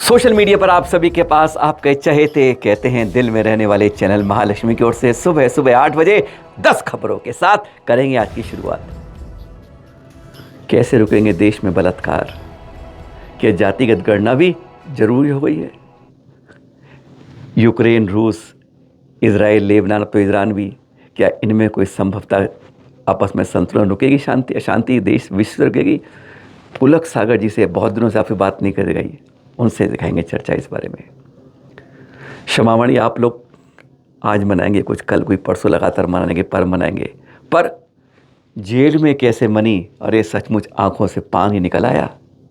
Social media पर आप सभी के पास आपके चहेते कहते हैं दिल में रहने वाले चैनल महालक्ष्मी की ओर से सुबह सुबह 8 बजे 10 खबरों के साथ करेंगे आज की शुरुआत। कैसे रुकेंगे देश में बलात्कार? क्या जातिगत गणना भी जरूरी हो गई है? यूक्रेन, रूस, इजराइल, लेबनान, तो ईरान भी, क्या इनमें कोई संभवतः आपस में संतुलन रुकेगी? शांति अशांति देश विश्व रुकेगी? पुलक सागर जी से बहुत दिनों से आपसे बात नहीं कर गई, उनसे दिखाएंगे चर्चा इस बारे में। क्षमामणि आप लोग आज मनाएंगे कुछ, कल कोई, परसों लगातार मनाएंगे, पर मनाएंगे, पर जेल में कैसे मनी? अरे सचमुच आंखों से पानी निकल आया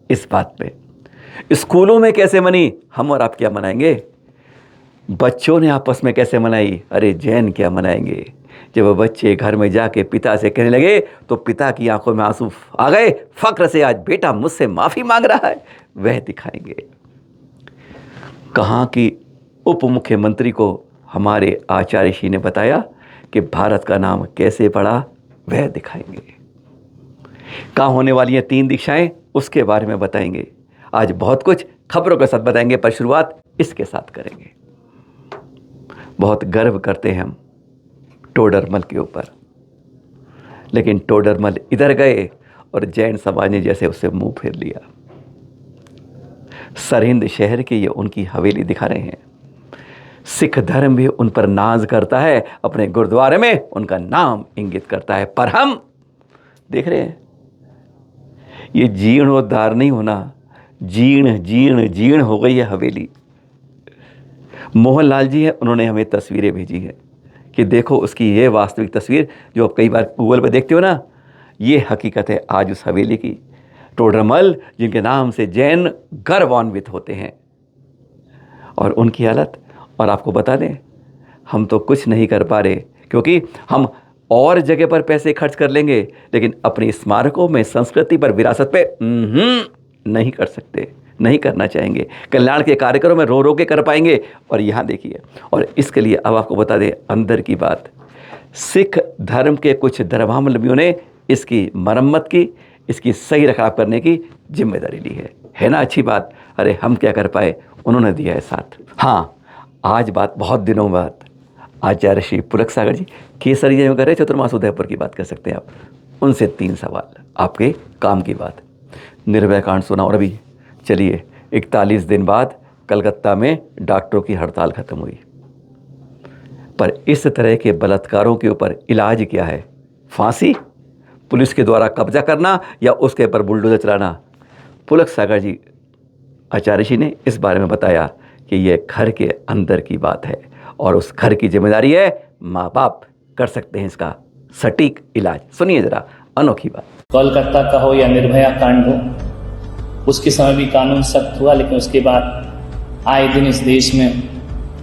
इस बात पे। स्कूलों में कैसे मनी? हम और आप क्या मनाएंगे? बच्चों ने आपस में कैसे मनाई? अरे जैन क्या मनाएंगे? जब वो बच्चे घर में जाके पिता से कहने लगे तो पिता की आंखों में आंसू आ गए, फक्र से, आज बेटा मुझसे माफी मांग रहा है, वह दिखाएंगे। कहाँ की उप मुख्यमंत्री को हमारे आचार्य श्री ने बताया कि भारत का नाम कैसे पड़ा, वह दिखाएंगे। कहाँ होने वाली हैं 3 दीक्षाएं, उसके बारे में बताएंगे। आज बहुत कुछ खबरों के साथ बताएंगे, पर शुरुआत इसके साथ करेंगे। बहुत गर्व करते हैं हम टोडरमल के ऊपर, लेकिन टोडरमल इधर गए और जैन समाज ने जैसे उससे मुंह फेर लिया। सरहिंद शहर की ये उनकी हवेली दिखा रहे हैं। सिख धर्म भी उन पर नाज करता है, अपने गुरुद्वारे में उनका नाम इंगित करता है, पर हम देख रहे हैं ये जीर्णोद्धार नहीं होना, जीर्ण जीर्ण जीर्ण हो गई है हवेली। मोहनलाल जी है, उन्होंने हमें तस्वीरें भेजी है कि देखो उसकी ये वास्तविक तस्वीर जो आप कई बार गूगल पर देखते हो ना, ये हकीकत है आज उस हवेली की। टोडरमल जिनके नाम से जैन गर्वान्वित होते हैं, और उनकी हालत। और आपको बता दें, हम तो कुछ नहीं कर पा रहे, क्योंकि हम और जगह पर पैसे खर्च कर लेंगे, लेकिन अपनी स्मारकों में, संस्कृति पर, विरासत पे नहीं कर सकते, नहीं करना चाहेंगे। कल्याण के कार्यक्रमों में रो रो के कर पाएंगे, और यहाँ देखिए। और इसके लिए अब आपको बता दें अंदर की बात, सिख धर्म के कुछ धर्मावलंबियों ने इसकी मरम्मत की, इसकी सही रखरखाव करने की जिम्मेदारी ली है ना? अच्छी बात। अरे हम क्या कर पाए, उन्होंने दिया है साथ। हाँ, आज बात बहुत दिनों बाद आचार्य श्री पुलक सागर जी केसरिया में कर रहे, चतुर्मास उदयपुर की बात कर सकते हैं आप। उनसे 3 सवाल, आपके काम की बात। निर्भया कांड सुना, और अभी चलिए 41 दिन बाद कलकत्ता में डॉक्टरों की हड़ताल खत्म हुई। पर इस तरह के बलात्कारों के ऊपर इलाज क्या है? फांसी, पुलिस के द्वारा कब्जा करना, या उसके ऊपर बुलडोजर चलाना? पुलक सागर जी आचार्य जी ने इस बारे में बताया कि यह घर के अंदर की बात है, और उस घर की जिम्मेदारी है, माँ बाप कर सकते हैं इसका सटीक इलाज। सुनिए जरा अनोखी बात। कोलकाता का हो या निर्भया कांड हो, उसके समय भी कानून सख्त हुआ, लेकिन उसके बाद आए दिन इस देश में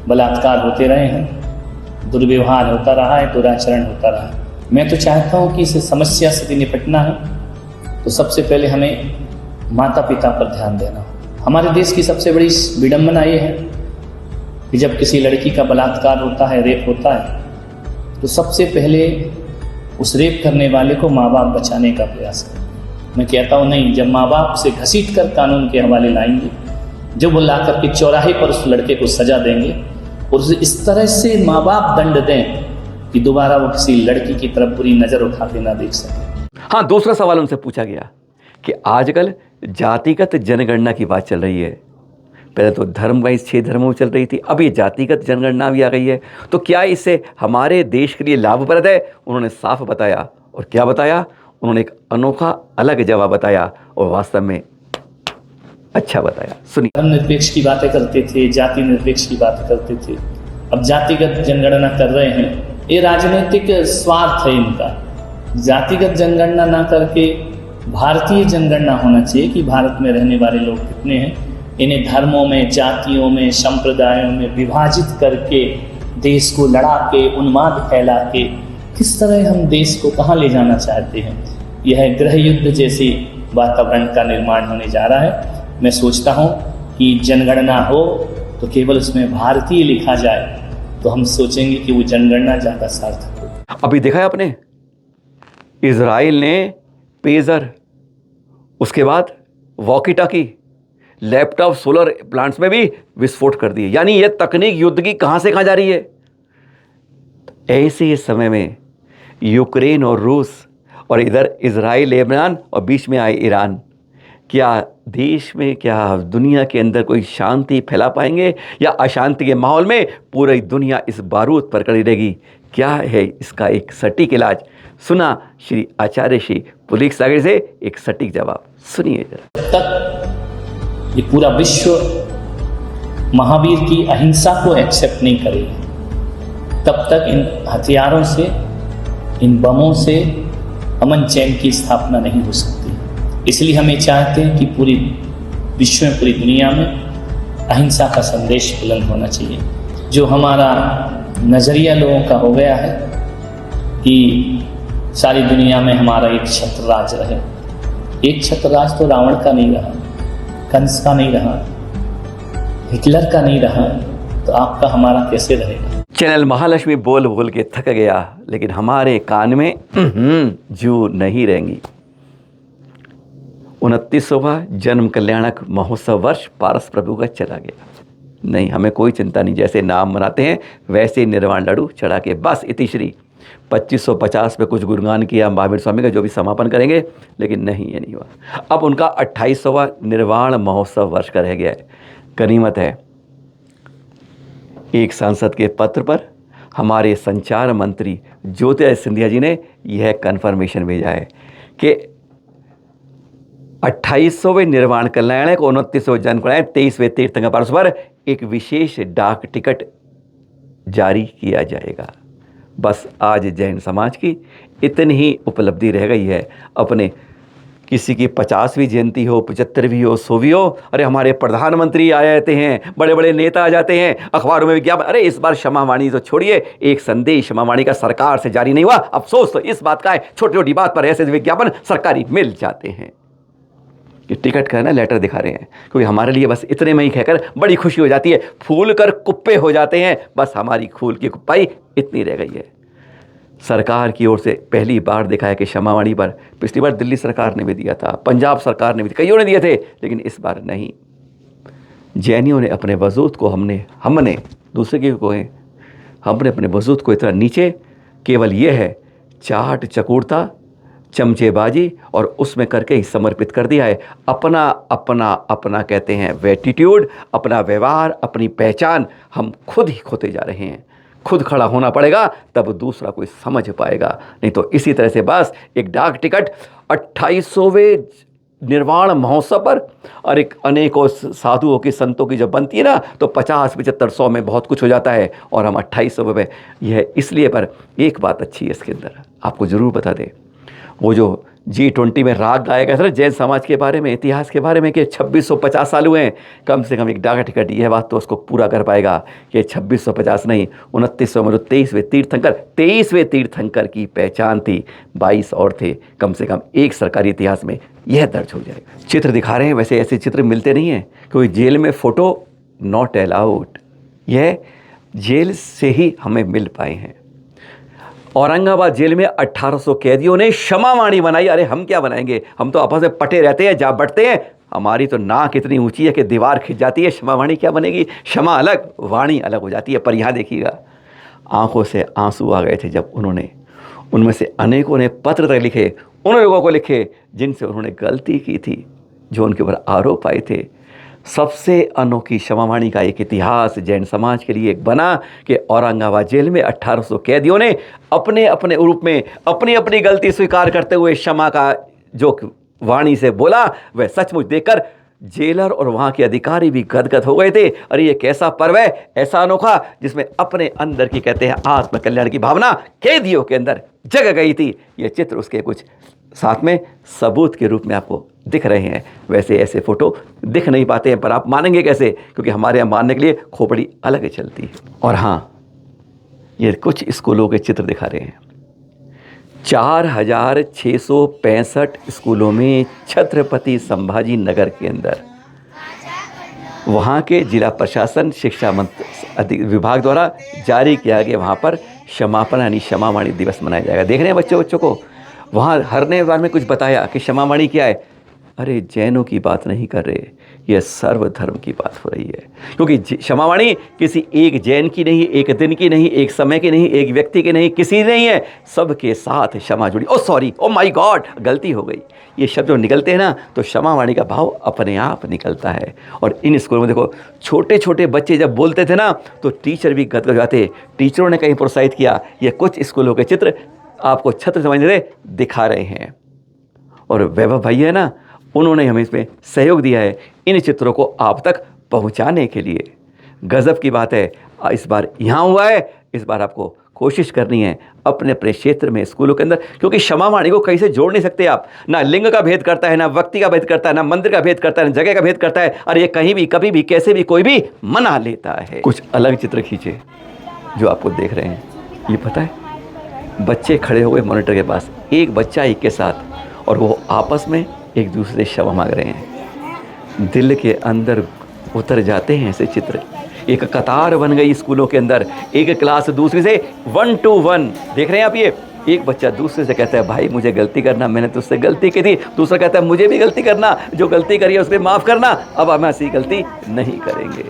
बलात्कार होते रहे हैं, दुर्व्यवहार होता रहा है, दुराचरण होता रहा है। मैं तो चाहता हूँ कि इस समस्या से निपटना है तो सबसे पहले हमें माता पिता पर ध्यान देना हो। हमारे देश की सबसे बड़ी विडंबना ये है कि जब किसी लड़की का बलात्कार होता है, रेप होता है, तो सबसे पहले उस रेप करने वाले को माँ बाप बचाने का प्रयास करें। मैं कहता हूँ नहीं, जब माँ बाप उसे घसीट कर कानून के हवाले लाएंगे, जब वो ला करके चौराहे पर उस लड़के को सजा देंगे, और उसे इस तरह से माँ बाप दंड दें कि दोबारा वो किसी लड़की की तरफ बुरी नजर उठा के ना देख सके। हाँ, दूसरा सवाल उनसे पूछा गया कि आजकल जातिगत जनगणना की बात चल रही है। पहले तो धर्म वाइज 6 धर्मों में चल रही थी, अब ये जातिगत जनगणना भी आ गई है, तो क्या इससे हमारे देश के लिए लाभप्रद है? उन्होंने साफ बताया। और क्या बताया? उन्होंने एक अनोखा अलग जवाब बताया, और वास्तव में अच्छा बताया। सुनिए। धर्म निरपेक्ष की बातें करते थे, जाति निरपेक्ष की बातें करते थे, अब जातिगत जनगणना कर रहे हैं। ये राजनीतिक स्वार्थ है इनका। जातिगत जनगणना ना करके भारतीय जनगणना होना चाहिए कि भारत में रहने वाले लोग कितने हैं। इन्हें धर्मों में, जातियों में, संप्रदायों में विभाजित करके देश को लड़ा के, उन्माद फैला के किस तरह हम देश को कहाँ ले जाना चाहते हैं, यह गृह युद्ध जैसी वातावरण का निर्माण होने जा रहा है। मैं सोचता हूँ कि जनगणना हो तो केवल उसमें भारतीय लिखा जाए, तो हम सोचेंगे कि वो जनगणना ज़्यादा सार्थक हो। अभी देखा है आपने, इजराइल ने पेजर, उसके बाद walkie talkie, laptop, solar plants में भी विस्फोट कर दिए। यानी यह तकनीक युद्ध की कहाँ से कहाँ जा रही है। ऐसे ही समय में यूक्रेन और रूस और इधर इजराइल, लेबनान और बीच में आए ईरान, क्या देश में, क्या दुनिया के अंदर कोई शांति फैला पाएंगे, या अशांति के माहौल में पूरी दुनिया इस बारूद पर कड़ी रहेगी। क्या है इसका एक सटीक इलाज? सुना श्री आचार्य श्री पुलिक सागर से एक सटीक जवाब, सुनिए जरा। तक ये पूरा विश्व महावीर की अहिंसा को एक्सेप्ट नहीं करेगा, तब तक इन हथियारों से, इन बमों से अमन चैन की स्थापना नहीं हो सकती। इसलिए हम ये चाहते हैं कि पूरी विश्व में, पूरी दुनिया में अहिंसा का संदेश बुलंद होना चाहिए। जो हमारा नज़रिया लोगों का हो गया है कि सारी दुनिया में हमारा एक छत्रराज रहे। एक छत्रराज तो रावण का नहीं रहा, कंस का नहीं रहा, हिटलर का नहीं रहा, तो आपका हमारा कैसे रहेगा। चैनल महालक्ष्मी बोल बोल के थक गया, लेकिन हमारे कान में जू नहीं रहेंगी। 29वां जन्म कल्याणक महोत्सव वर्ष पारस प्रभु का चला गया। नहीं, हमें कोई चिंता नहीं, जैसे नाम मनाते हैं वैसे ही निर्वाण लड्डू चढ़ा के बस इतिश्री 2550 पे कुछ गुणगान किया महावीर स्वामी का, जो भी समापन करेंगे, लेकिन नहीं, ये नहीं हुआ। अब उनका 28वां निर्वाण महोत्सव वर्ष का रह गया है। गनीमत है एक सांसद के पत्र पर हमारे संचार मंत्री ज्योतिरादित्य सिंधिया जी ने यह कन्फर्मेशन भेजा है कि 28वें निर्वाण कल्याण को 29वें जन्म कल्याण 23वें तीर्थंकर पारस पर एक विशेष डाक टिकट जारी किया जाएगा। बस आज जैन समाज की इतनी ही उपलब्धि रह गई है। अपने किसी की 50वीं जयंती हो, 75वीं हो, 100वीं हो, अरे हमारे प्रधानमंत्री आ जाते हैं, बड़े बड़े नेता आ जाते हैं, अखबारों में विज्ञापन। अरे इस बार क्षमावाणी तो छोड़िए, एक संदेश क्षमावाणी का सरकार से जारी नहीं हुआ। अफसोस तो इस बात का है, छोटी छोटी बात पर ऐसे विज्ञापन सरकारी मिल जाते हैं कि टिकट का ना लेटर दिखा रहे हैं, क्योंकि हमारे लिए बस इतने में ही कहकर बड़ी खुशी हो जाती है। फूल कर कुप्पे हो जाते हैं, बस हमारी फूल की कुप्पाई इतनी रह गई है। सरकार की ओर से पहली बार दिखा है कि क्षमावाणी पर, पिछली बार दिल्ली सरकार ने भी दिया था, पंजाब सरकार ने भी, कईयों ने दिए थे, लेकिन इस बार नहीं। जैनियों ने अपने वजूद को, हमने दूसरे के को है, हमने अपने वजूद को इतना नीचे केवल ये है चाट चकूरता, चमचेबाजी और उसमें करके ही समर्पित कर दिया है। अपना अपना अपना कहते हैं एटीट्यूड, अपना व्यवहार, अपनी पहचान हम खुद ही खोते जा रहे हैं। खुद खड़ा होना पड़ेगा, तब दूसरा कोई समझ पाएगा, नहीं तो इसी तरह से बस एक डाक टिकट 28वें निर्वाण महोत्सव पर, और एक अनेकों साधुओं की, संतों की जब बनती है ना, तो 50, 75, 100 में बहुत कुछ हो जाता है, और हम 28वें में यह इसलिए। पर एक बात अच्छी है इसके अंदर, आपको ज़रूर बता दें, वो जो G20 में राग गाया गया था जैन समाज के बारे में, इतिहास के बारे में, कि 2650 साल हुए हैं, कम से कम एक डाक टिकट यह बात तो उसको पूरा कर पाएगा कि 2650 नहीं, 2900 में 23वें तीर्थंकर की पहचान थी, 22 और थे, कम से कम एक सरकारी इतिहास में यह दर्ज हो जाएगा। चित्र दिखा रहे हैं, वैसे ऐसे चित्र मिलते नहीं हैं, क्योंकि जेल में फ़ोटो नॉट अलाउड, यह जेल से ही हमें मिल पाए हैं। औरंगाबाद जेल में 1800 कैदियों ने क्षमावाणी बनाई। अरे हम क्या बनाएंगे, हम तो आपस में पटे रहते हैं, जा बटते हैं, हमारी तो नाक इतनी ऊंची है कि दीवार खिंच जाती है। क्षमावाणी क्या बनेगी, क्षमा अलग, वाणी अलग हो जाती है। पर यहाँ देखिएगा, आंखों से आंसू आ गए थे जब उन्होंने, उनमें से अनेकों ने पत्र तक लिखे, उन लोगों को लिखे जिनसे उन्होंने गलती की थी, जो उनके ऊपर आरोप आए थे। सबसे अनोखी क्षमावाणी का एक इतिहास जैन समाज के लिए बना कि औरंगाबाद जेल में 1800 कैदियों ने अपने अपने रूप में अपनी अपनी गलती स्वीकार करते हुए क्षमा का जो वाणी से बोला, वह सचमुच देखकर जेलर और वहाँ के अधिकारी भी गदगद हो गए थे। अरे ये कैसा पर्व है, ऐसा अनोखा, जिसमें अपने अंदर की कहते हैं आत्म कल्याण की भावना कैदियों के अंदर जग गई थी। ये चित्र उसके कुछ साथ में सबूत के रूप में आपको दिख रहे हैं। वैसे ऐसे फ़ोटो दिख नहीं पाते हैं, पर आप मानेंगे कैसे, क्योंकि हमारे यहाँ मानने के लिए खोपड़ी अलग चलती है। और हाँ, ये कुछ स्कूलों के चित्र दिखा रहे हैं। 4665 स्कूलों में छत्रपति संभाजी नगर के अंदर वहाँ के जिला प्रशासन शिक्षा विभाग द्वारा जारी किया गया, वहाँ पर क्षमापन यानी क्षमावाणी दिवस मनाया जाएगा। देख रहे हैं बच्चों को, वहाँ हर ने बार में कुछ बताया कि क्षमावाणी क्या है। अरे जैनों की बात नहीं कर रहे, यह सर्वधर्म की बात हो रही है। क्योंकि क्षमावाणी किसी एक जैन की नहीं, एक दिन की नहीं, एक समय की नहीं, एक व्यक्ति की नहीं, किसी नहीं है, सबके साथ क्षमा जुड़ी। ओ सॉरी, ओ माय गॉड, गलती हो गई। ये शब्द जो निकलते हैं ना, तो क्षमावाणी का भाव अपने आप निकलता है। और इन स्कूलों में देखो, छोटे छोटे बच्चे जब बोलते थे ना, तो टीचर भी गदगद जाते। टीचरों ने कहीं प्रोत्साहित किया। ये कुछ स्कूलों के चित्र आपको छत्र समझने से दिखा रहे हैं। और वैभव भाई है ना, उन्होंने हमें इसमें सहयोग दिया है इन चित्रों को आप तक पहुंचाने के लिए। गजब की बात है, इस बार यहाँ हुआ है। इस बार आपको कोशिश करनी है अपने अपने क्षेत्र में, स्कूलों के अंदर, क्योंकि क्षमावाणी को कहीं से जोड़ नहीं सकते आप। ना लिंग का भेद करता है, ना व्यक्ति का भेद करता है, ना मंदिर का भेद करता है, ना जगह का भेद करता है। और ये कहीं भी, कभी भी, कैसे भी, कोई भी मना लेता है। कुछ अलग चित्र खींचे जो आपको देख रहे हैं। ये पता है, बच्चे खड़े हुए मॉनिटर के पास, एक बच्चा एक के साथ, और वो आपस में एक दूसरे से क्षमा मांग रहे हैं। दिल के अंदर उतर जाते हैं ऐसे चित्र। एक कतार बन गई स्कूलों के अंदर, एक क्लास दूसरी से 1 to 1। देख रहे हैं आप, ये एक बच्चा दूसरे से कहता है भाई मुझे गलती करना, मैंने तुझसे गलती की थी। दूसरा कहता है मुझे भी गलती करना, जो गलती करी है उसको माफ़ करना, अब हम ऐसी गलती नहीं करेंगे।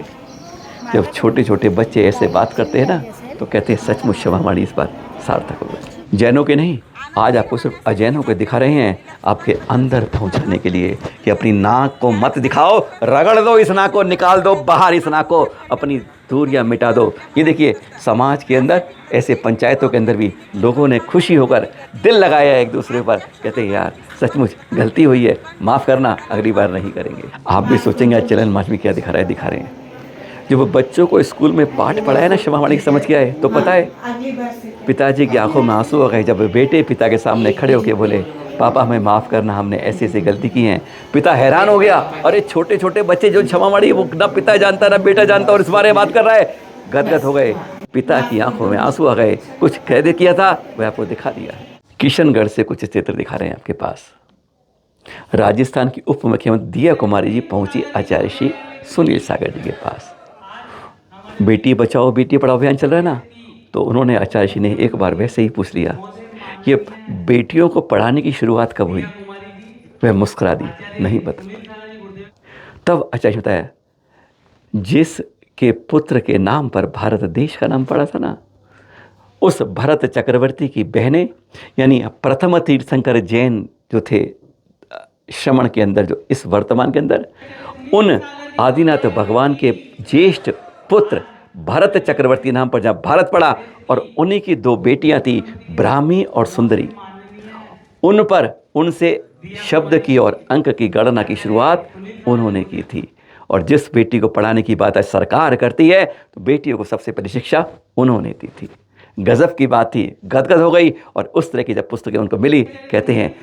जब छोटे छोटे बच्चे ऐसे बात करते हैं ना, तो कहते हैं सचमुच क्षमावाणी इस बार सार्थक हो गई। जैनों के नहीं, आज आपको सिर्फ अजैनों को दिखा रहे हैं, आपके अंदर पहुंचाने के लिए कि अपनी नाक को मत दिखाओ, रगड़ दो इस नाक को, निकाल दो बाहर इस नाक को, अपनी दूरियां मिटा दो। ये देखिए, समाज के अंदर, ऐसे पंचायतों के अंदर भी लोगों ने खुशी होकर दिल लगाया एक दूसरे पर। कहते हैं यार सचमुच गलती हुई है, माफ़ करना, अगली बार नहीं करेंगे। आप भी सोचेंगे आज चलन माच में क्या दिखा रहे हैं। जब वो बच्चों को स्कूल में पाठ पढ़ाया ना, क्षमावाणी की समझ के आए, तो पता है पिताजी की आंखों में आंसू आ गए जब बेटे पिता के सामने खड़े होकर बोले पापा हमें माफ़ करना, हमने ऐसी ऐसी गलती की हैं। पिता हैरान हो गया, अरे छोटे छोटे बच्चे जो क्षमावाणी वो ना पिता जानता ना बेटा जानता, और इस बारे में बात कर रहा है। गदगद हो गए, पिता की आंखों में आंसू आ गए। कुछ कह किया था वह आपको दिखा दिया है। किशनगढ़ से कुछ चित्र दिखा रहे हैं आपके पास। राजस्थान की उप मुख्यमंत्री दिया कुमारी जी पहुंची आचार्य श्री सुनील सागर जी के पास। बेटी बचाओ बेटी पढ़ाओ अभियान चल रहा है ना, तो उन्होंने आचार्य जी ने एक बार वैसे ही पूछ लिया, ये बेटियों को पढ़ाने की शुरुआत कब हुई? वह मुस्कुरा दी, नहीं पता। तब आचार्य जी बताया, जिसके पुत्र के नाम पर भारत देश का नाम पड़ा था ना, उस भरत चक्रवर्ती की बहनें, यानी प्रथम तीर्थंकर जैन जो थे श्रमण के अंदर, जो इस वर्तमान के अंदर, उन आदिनाथ भगवान के ज्येष्ठ पुत्र भरत चक्रवर्ती नाम पर जहाँ भारत पड़ा, और उन्हीं की 2 बेटियां थी, ब्राह्मी और सुंदरी। उन पर, उनसे शब्द की और अंक की गणना की शुरुआत उन्होंने की थी। और जिस बेटी को पढ़ाने की बात आज सरकार करती है, तो बेटियों को सबसे पहली शिक्षा उन्होंने दी थी। गजब की बात थी, गदगद हो गई। और उस तरह की जब पुस्तकें उनको मिली, कहते हैं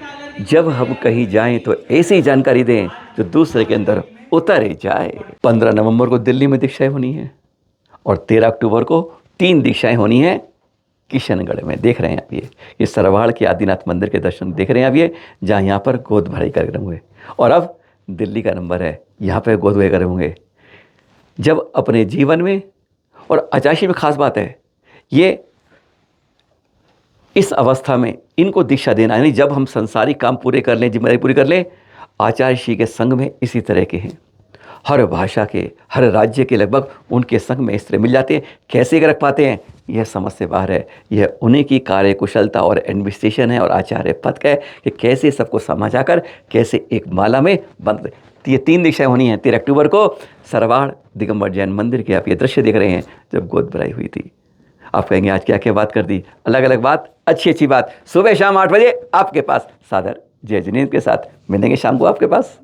जब हम कहीं जाएं तो ऐसी जानकारी दें जो दूसरे के अंदर उतर जाए। 15 नवंबर को दिल्ली में दीक्षाएं होनी है, और 13 अक्टूबर को 3 दीक्षाएं होनी है किशनगढ़ में। देख रहे हैं आप, ये सरवाड़ के आदिनाथ मंदिर के दर्शन देख रहे हैं आप, ये जहाँ यहाँ पर गोद भराई कार्यक्रम हुए। और अब दिल्ली का नंबर है, यहाँ पर गोद भराई कार्यक्रम होंगे। जब अपने जीवन में, और आचार्य में खास बात है, ये इस अवस्था में इनको दीक्षा देना, यानी जब हम संसारी काम पूरे कर लें, जिम्मेदारी पूरी कर लें, आचार्य श्री के संग में इसी तरह के हैं। हर भाषा के, हर राज्य के लगभग उनके संग में इस तरह मिल जाते हैं। कैसे रख पाते हैं, यह समझ से बाहर है। यह उन्हीं की कार्यकुशलता और एडमिनिस्ट्रेशन है, और आचार्य पद का है कि कैसे सबको समझा कर कैसे एक माला में बंद। ये 3 दीक्षाएं होनी हैं। 13 अक्टूबर को सरवाड़ दिगंबर जैन मंदिर के आप ये दृश्य देख रहे हैं, जब गोद भराई हुई थी। आप कहेंगे आज क्या क्या बात कर दी, अलग अलग बात, अच्छी अच्छी बात। सुबह शाम 8 बजे आपके पास सादर जय जिनेंद्र के साथ मिलेंगे शाम को आपके पास।